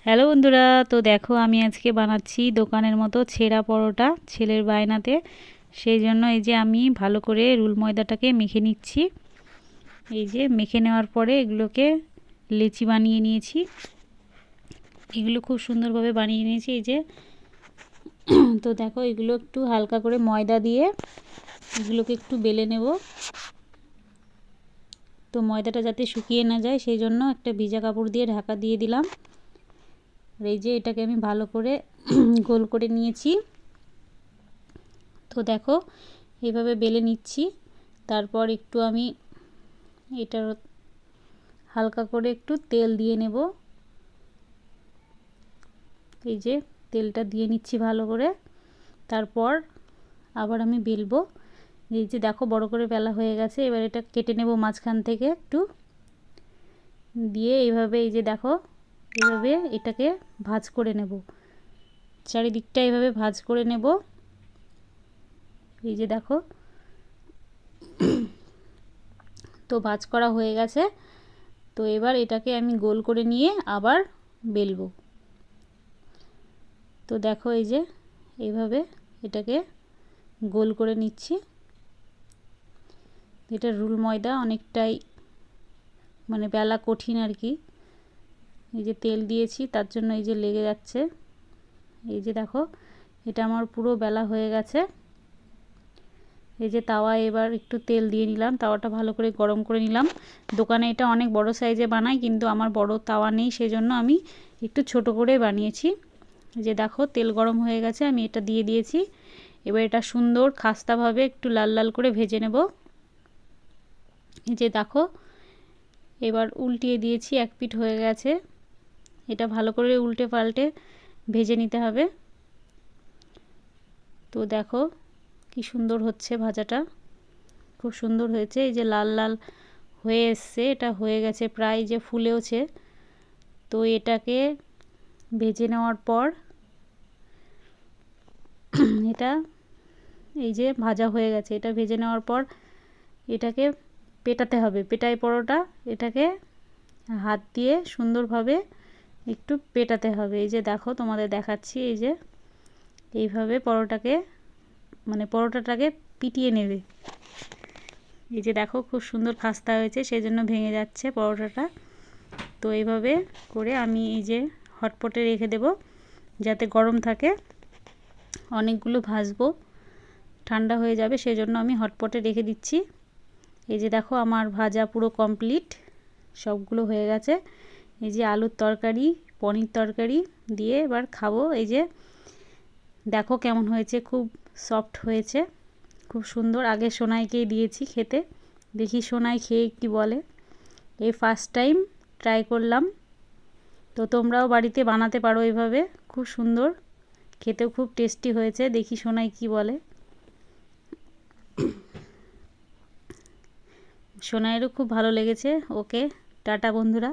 Hello বন্ধুরা, তো দেখো আমি আজকে বানাচ্ছি দোকানের মতো ছেঁড়া পরোটা ছেলের বায়নাতে। সেই জন্য এই যে আমি ভালো করে রুল ময়দাটাকে মেখে নিচ্ছি। এই যে মেখে নেওয়ার পরে এগুলোকে লেচি বানিয়ে নিয়েছি। এগুলো খুব সুন্দরভাবে বানিয়ে নিয়েছি এই যে। তো দেখো এগুলো একটু হালকা করে ময়দা দিয়ে এগুলোকে একটু বেলে নেব। তো ময়দাটা যাতে শুকিয়ে না যায় সেই জন্য একটা ভিজা কাপড় দিয়ে ঢাকা দিয়ে দিলাম। আর এই যে এটাকে আমি ভালো করে গোল করে নিয়েছি। তো দেখো এইভাবে বেলে নিচ্ছি। তারপর একটু আমি এটার হালকা করে একটু তেল দিয়ে নেব। এই যে তেলটা দিয়ে নিচ্ছি ভালো করে। তারপর আবার আমি বেলবো। এই যে দেখো বড় করে বেলা হয়ে গেছে। এবার এটা কেটে নেব মাঝখান থেকে একটু দিয়ে এইভাবে এই যে দেখো এইভাবে এটাকে ভাঁজ করে নেব। চারিদিকটা এইভাবে ভাঁজ করে নেব। এই যে দেখো তো ভাঁজ করা হয়ে গেছে। তো এবার এটাকে আমি গোল করে নিয়ে আবার বেলবো। তো দেখো এই যে এইভাবে এটাকে গোল করে নিচ্ছি। এটা রুল ময়দা অনেকটাই মানে বেলা কঠিন আর কি। এই যে তেল দিয়েছি তার জন্য এই যে লেগে যাচ্ছে। এই যে দেখো এটা আমার পুরো বেলা হয়ে গেছে। এই যে তাওয়ায় এবার একটু তেল দিয়ে নিলাম, তাওয়াটা ভালো করে গরম করে নিলাম। দোকানে এটা অনেক বড় সাইজে বানায়, কিন্তু আমার বড় তাওয়া নেই, সেজন্য আমি একটু ছোট করে বানিয়েছি। যে দেখো তেল গরম হয়ে গেছে, আমি এটা দিয়ে দিয়েছি। এবার এটা সুন্দর খাস্তাভাবে একটু লাল লাল করে ভেজে নেব। এই যে দেখো এবার উল্টিয়ে দিয়েছি, এক পিঠ হয়ে গেছে। এটা ভালো করে উল্টে পাল্টে ভেজে নিতে হবে। তো দেখো কি সুন্দর হচ্ছে ভাজাটা, খুব সুন্দর হয়েছে। এই যে লাল লাল হয়ে এসছে, এটা হয়ে গেছে প্রায় যে ফুলেওছে। তো এটাকে ভেজে নেওয়ার পর এটা এই যে ভাজা হয়ে গেছে, এটা ভেজে নেওয়ার পর এটাকে পেটাতে হবে, পেটাই পরোটা। এটাকে হাত দিয়ে সুন্দরভাবে একটু পেটাতে হবে। এই যে দেখো তোমাদের দেখাচ্ছি, এই যে এইভাবে পরোটাকে মানে পরোটাটাকে পিটিয়ে নেবে। এই যে দেখো খুব সুন্দর খাস্তা হয়েছে, সেই জন্য ভেঙে যাচ্ছে পরোটাটা। তো এইভাবে করে আমি এই যে হটপটে রেখে দেব যাতে গরম থাকে। অনেকগুলো ভাজবো, ঠান্ডা হয়ে যাবে, সেই জন্য আমি হটপটে রেখে দিচ্ছি। এই যে দেখো আমার ভাজা পুরো কমপ্লিট, সবগুলো হয়ে গেছে। এই যে আলুর তরকারি পনির তরকারি দিয়ে এবার খাবো। এই যে দেখো কেমন হয়েছে, খুব সফট হয়েছে, খুব সুন্দর। আগে সোনাইকেই দিয়েছি খেতে, দেখি সোনাই খেয়ে কি বলে। এই ফার্স্ট টাইম ট্রাই করলাম। তো তোমরাও বাড়িতে বানাতে পারো এইভাবে, খুব সুন্দর খেতেও খুব টেস্টি হয়েছে। দেখি সোনাই কি বলে। সোনাইয়েরও খুব ভালো লেগেছে। ওকে টাটা বন্ধুরা।